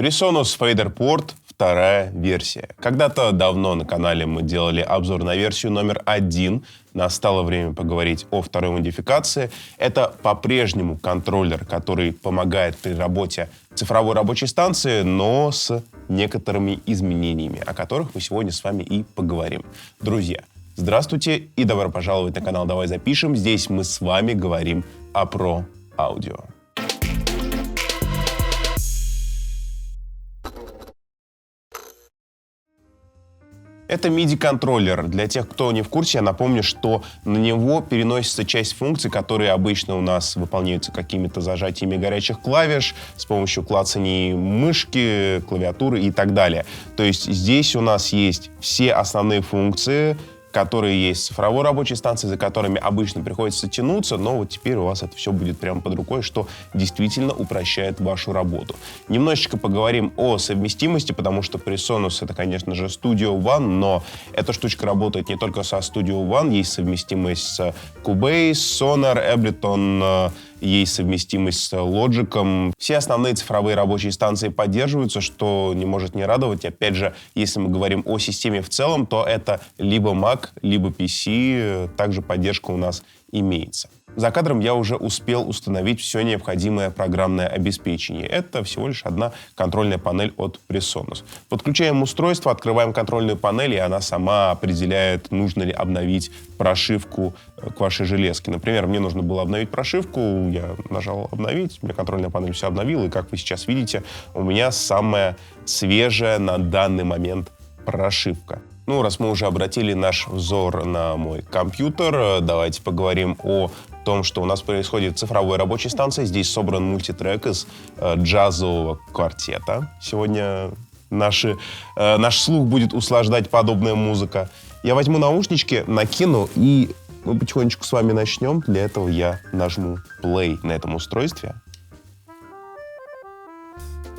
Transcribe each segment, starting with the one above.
PreSonus Fader Port, вторая версия. Когда-то давно на канале мы делали обзор на версию номер 1. Настало время поговорить о второй модификации. Это по-прежнему контроллер, который помогает при работе цифровой рабочей станции, но с некоторыми изменениями, о которых мы сегодня с вами и поговорим. Друзья, здравствуйте и добро пожаловать на канал «Давай запишем». Здесь мы с вами говорим о Pro Audio. Это MIDI-контроллер. Для тех, кто не в курсе, я напомню, что на него переносится часть функций, которые обычно у нас выполняются какими-то зажатиями горячих клавиш, с помощью клацаний мышки, клавиатуры и так далее. То есть здесь у нас есть все основные функции, которые есть в цифровой рабочей станции, за которыми обычно приходится тянуться, но вот теперь у вас это все будет прямо под рукой, что действительно упрощает вашу работу. Немножечко поговорим о совместимости, потому что PreSonus — это, конечно же, Studio One, но эта штучка работает не только со Studio One, есть совместимость с Cubase, Sonar, Ableton, есть совместимость с Logic. Все основные цифровые рабочие станции поддерживаются, что не может не радовать. Опять же, если мы говорим о системе в целом, то это либо Mac, либо PC. Также поддержка у нас имеется. За кадром я уже успел установить все необходимое программное обеспечение. Это всего лишь одна контрольная панель от PreSonus. Подключаем устройство, открываем контрольную панель, и она сама определяет, нужно ли обновить прошивку к вашей железке. Например, мне нужно было обновить прошивку, я нажал «Обновить», у меня контрольная панель все обновила, и, как вы сейчас видите, у меня самая свежая на данный момент прошивка. Ну, раз мы уже обратили наш взор на мой компьютер, давайте поговорим о том, что у нас происходит в цифровой рабочей станции. Здесь собран мультитрек из джазового квартета. Сегодня наш слух будет услаждать подобная музыка. Я возьму наушнички, накину, и мы потихонечку с вами начнем. Для этого я нажму play на этом устройстве.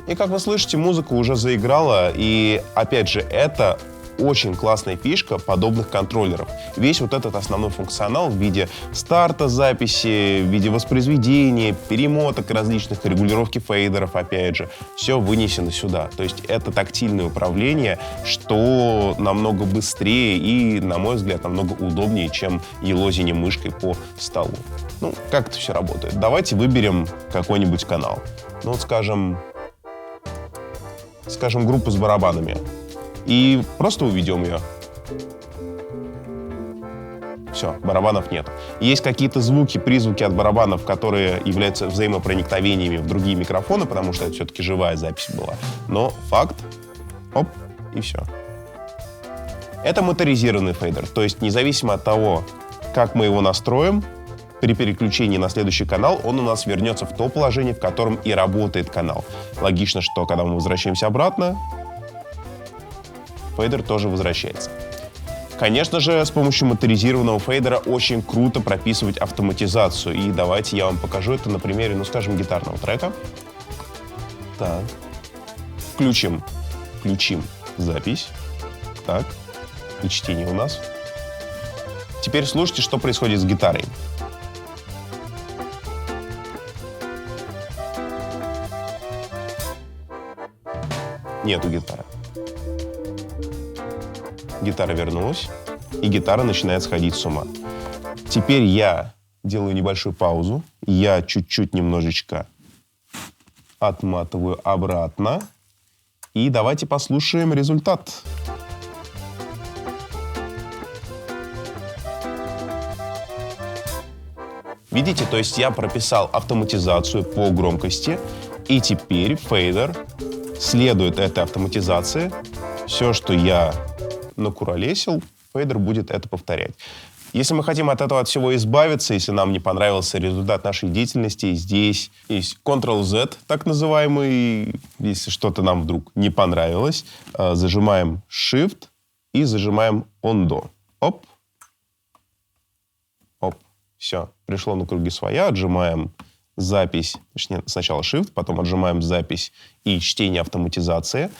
И, как вы слышите, музыка уже заиграла. И, опять же, это очень классная фишка подобных контроллеров. Весь вот этот основной функционал в виде старта записи, в виде воспроизведения, перемоток различных, регулировки фейдеров, опять же, все вынесено сюда. То есть это тактильное управление, что намного быстрее и, на мой взгляд, намного удобнее, чем елозение мышкой по столу. Ну, как это все работает? Давайте выберем какой-нибудь канал. Ну, вот, скажем, группу с барабанами. И просто уведем ее. Все, барабанов нет. Есть какие-то звуки, призвуки от барабанов, которые являются взаимопроникновениями в другие микрофоны, потому что это все-таки живая запись была. Но факт, оп, и все. Это моторизированный фейдер, то есть независимо от того, как мы его настроим, при переключении на следующий канал он у нас вернется в то положение, в котором и работает канал. Логично, что когда мы возвращаемся обратно, фейдер тоже возвращается. Конечно же, с помощью моторизированного фейдера очень круто прописывать автоматизацию. И давайте я вам покажу это на примере, ну, скажем, гитарного трека. Так. Включим запись. Так. И чтение у нас. Теперь слушайте, что происходит с гитарой. Нету гитары. Гитара вернулась, и гитара начинает сходить с ума. Теперь я делаю небольшую паузу. Я чуть-чуть немножечко отматываю обратно. И давайте послушаем результат. Видите, то есть я прописал автоматизацию по громкости, и теперь фейдер следует этой автоматизации. Все, что я накуролесил, фейдер будет это повторять. Если мы хотим от этого от всего избавиться, если нам не понравился результат нашей деятельности, здесь есть Ctrl-Z, так называемый. Если что-то нам вдруг не понравилось, зажимаем Shift и зажимаем Undo. Оп. Оп. Все. Пришло на круги своя. Отжимаем запись. Точнее, сначала Shift, потом отжимаем запись и чтение автоматизации.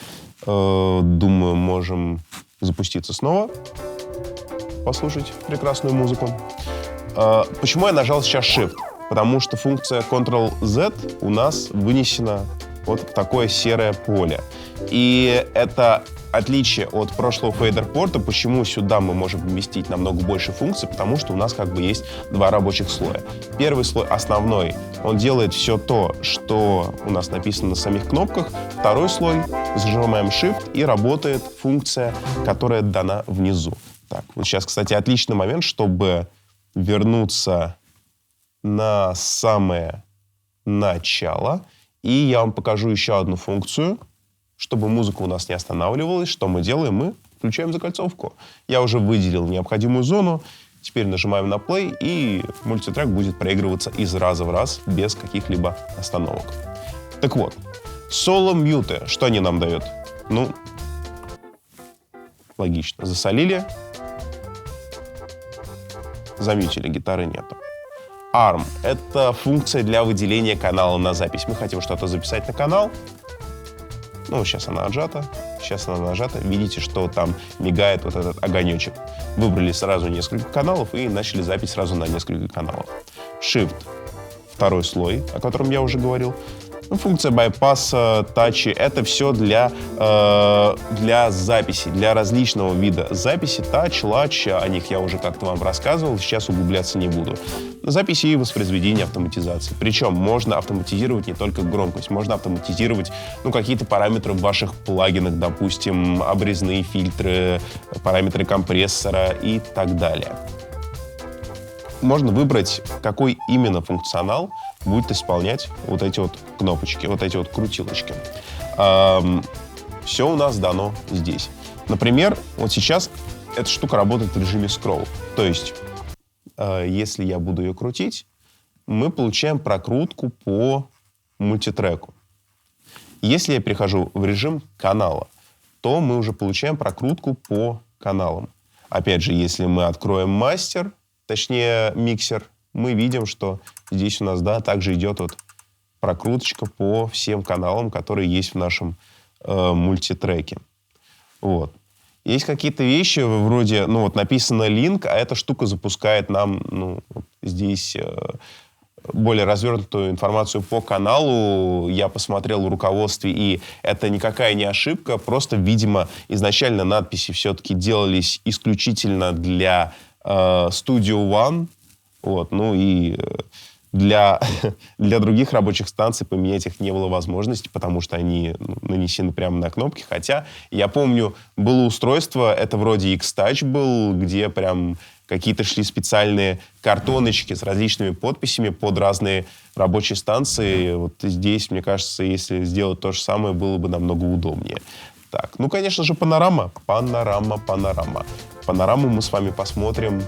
Думаю, можем запуститься снова, послушать прекрасную музыку. Почему я нажал сейчас Shift? Потому что функция Ctrl-Z у нас вынесена вот в такое серое поле. И это отличие от прошлого фейдер-порта. Почему сюда мы можем поместить намного больше функций? Потому что у нас как бы есть два рабочих слоя. Первый слой основной, он делает все то, что у нас написано на самих кнопках. Второй слой, зажимаем Shift, и работает функция, которая дана внизу. Так, вот сейчас, кстати, отличный момент, чтобы вернуться на самое начало. И я вам покажу еще одну функцию, чтобы музыка у нас не останавливалась. Что мы делаем? Мы включаем закольцовку. Я уже выделил необходимую зону. Теперь нажимаем на play, и мультитрек будет проигрываться из раза в раз без каких-либо остановок. Так вот, соло-мьюты. Что они нам дают? Ну, логично. Засолили. Замьютили, гитары нету. ARM — это функция для выделения канала на запись. Мы хотим что-то записать на канал. Ну, сейчас она отжата. Сейчас она нажата. Видите, что там мигает вот этот огонечек. Выбрали сразу несколько каналов и начали запись сразу на несколько каналов. Shift — второй слой, о котором я уже говорил. Ну, функция байпаса, тачи — это все для записи, для различного вида записи. Тач, лач, о них я уже как-то вам рассказывал, сейчас углубляться не буду. Записи и воспроизведение автоматизации. Причем можно автоматизировать не только громкость, можно автоматизировать какие-то параметры в ваших плагинах, допустим, обрезные фильтры, параметры компрессора и так далее. Можно выбрать, какой именно функционал будет исполнять вот эти вот кнопочки, вот эти вот крутилочки. Все у нас дано здесь. Например, вот сейчас эта штука работает в режиме scroll. То есть, если я буду ее крутить, мы получаем прокрутку по мультитреку. Если я перехожу в режим канала, то мы уже получаем прокрутку по каналам. Опять же, если мы откроем мастер, точнее миксер, мы видим, что здесь у нас, также идет вот прокруточка по всем каналам, которые есть в нашем мультитреке. Вот. Есть какие-то вещи, вроде, написано link, а эта штука запускает нам, здесь более развернутую информацию по каналу. Я посмотрел в руководстве, и это никакая не ошибка, просто, видимо, изначально надписи все-таки делались исключительно для Studio One, и для других рабочих станций поменять их не было возможности, потому что они нанесены прямо на кнопки. Хотя, я помню, было устройство, это вроде X-Touch был, где прям какие-то шли специальные картоночки с различными подписями под разные рабочие станции. Вот здесь, мне кажется, если сделать то же самое, было бы намного удобнее. Так, конечно же, панорама. Панораму мы с вами посмотрим.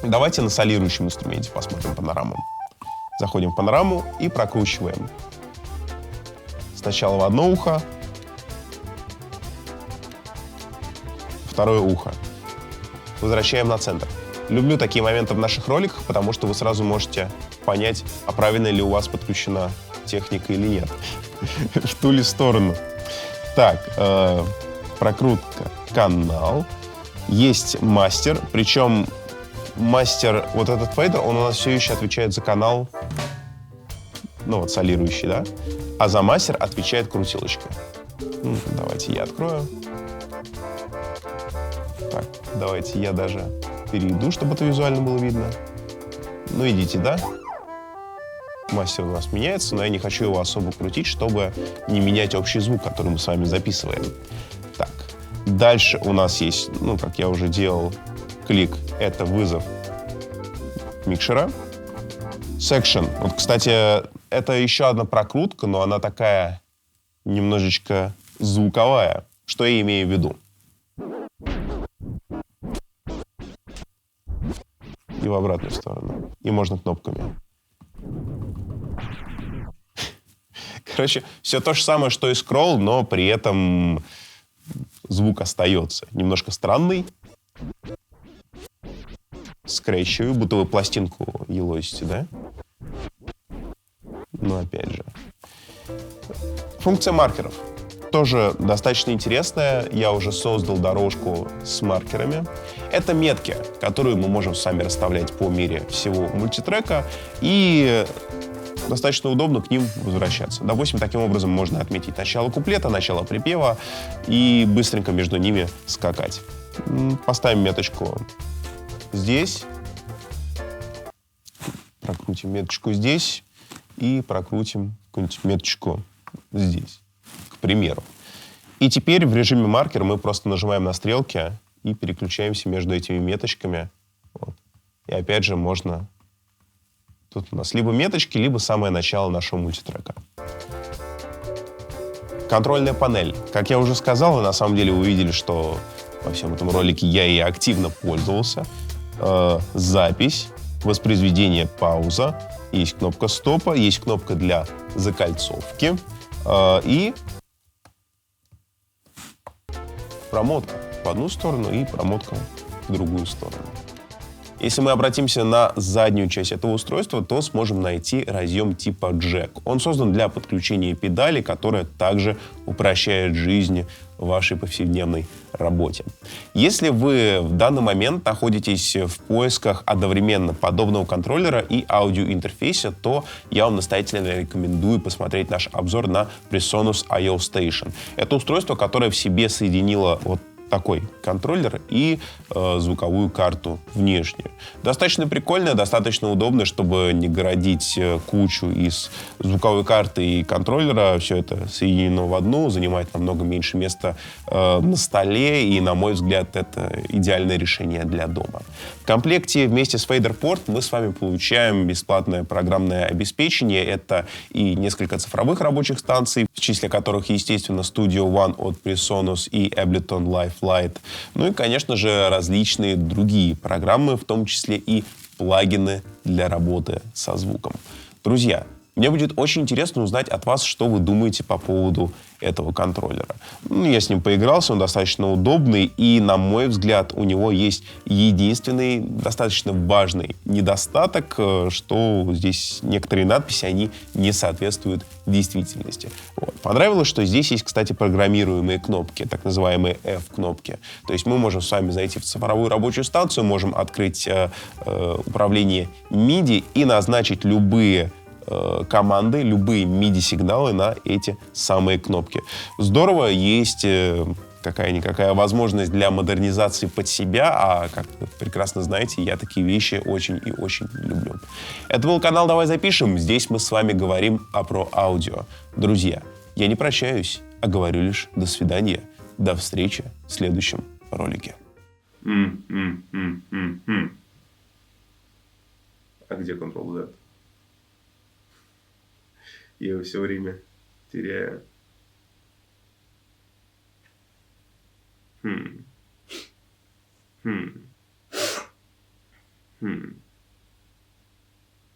Давайте на солирующем инструменте посмотрим панораму. Заходим в панораму и прокручиваем. Сначала в одно ухо, второе ухо. Возвращаем на центр. Люблю такие моменты в наших роликах, потому что вы сразу можете понять, а правильно ли у вас подключена техника или нет. В ту ли сторону. Так, прокрутка, канал. Есть мастер, причем мастер, вот этот фейдер, он у нас все еще отвечает за канал, солирующий, да? А за мастер отвечает крутилочка. Давайте я открою. Так, давайте я даже перейду, чтобы это визуально было видно. Идите, да? Мастер у нас меняется, но я не хочу его особо крутить, чтобы не менять общий звук, который мы с вами записываем. Так, дальше у нас есть, как я уже делал, клик — это вызов микшера. Section. Вот, кстати, это еще одна прокрутка, но она такая немножечко звуковая. Что я имею в виду? И в обратную сторону. И можно кнопками. Короче, все то же самое, что и скролл, но при этом звук остается. Немножко странный. Скретчевый, будто вы пластинку елозите, да? Опять же. Функция маркеров. Тоже достаточно интересная. Я уже создал дорожку с маркерами. Это метки, которые мы можем с вами расставлять по мере всего мультитрека. И достаточно удобно к ним возвращаться. Допустим, таким образом можно отметить начало куплета, начало припева и быстренько между ними скакать. Поставим меточку здесь, прокрутим меточку здесь и прокрутим какую-нибудь меточку здесь, к примеру. И теперь в режиме маркер мы просто нажимаем на стрелки и переключаемся между этими меточками. Вот. И опять же можно... Тут у нас либо меточки, либо самое начало нашего мультитрека. Контрольная панель. Как я уже сказал, и на самом деле вы увидели, что во всем этом ролике я и активно пользовался. Запись, воспроизведение, пауза. Есть кнопка стопа, есть кнопка для закольцовки и промотка в одну сторону и промотка в другую сторону. Если мы обратимся на заднюю часть этого устройства, то сможем найти разъем типа джек. Он создан для подключения педали, которая также упрощает жизнь в вашей повседневной работе. Если вы в данный момент находитесь в поисках одновременно подобного контроллера и аудиоинтерфейса, то я вам настоятельно рекомендую посмотреть наш обзор на PreSonus I/O Station. Это устройство, которое в себе соединило вот такой контроллер и звуковую карту внешнюю. Достаточно прикольно, достаточно удобно, чтобы не городить кучу из звуковой карты и контроллера. Все это соединено в одну, занимает намного меньше места на столе, и, на мой взгляд, это идеальное решение для дома. В комплекте вместе с FaderPort мы с вами получаем бесплатное программное обеспечение. Это и несколько цифровых рабочих станций, в числе которых, естественно, Studio One от PreSonus и Ableton Live Lite. Ну и, конечно же, различные другие программы, в том числе и плагины для работы со звуком. Друзья, мне будет очень интересно узнать от вас, что вы думаете по поводу этого контроллера. Я с ним поигрался, он достаточно удобный, и, на мой взгляд, у него есть единственный достаточно важный недостаток, что здесь некоторые надписи, они не соответствуют действительности. Вот. Понравилось, что здесь есть, кстати, программируемые кнопки, так называемые F-кнопки. То есть мы можем с вами зайти в цифровую рабочую станцию, можем открыть управление MIDI и назначить любые команды, любые MIDI-сигналы на эти самые кнопки. Здорово, есть какая-никакая возможность для модернизации под себя, а, как вы прекрасно знаете, я такие вещи очень и очень люблю. Это был канал «Давай запишем». Здесь мы с вами говорим про аудио. Друзья, я не прощаюсь, а говорю лишь до свидания. До встречи в следующем ролике. А где Ctrl-Z? Я его все время теряю.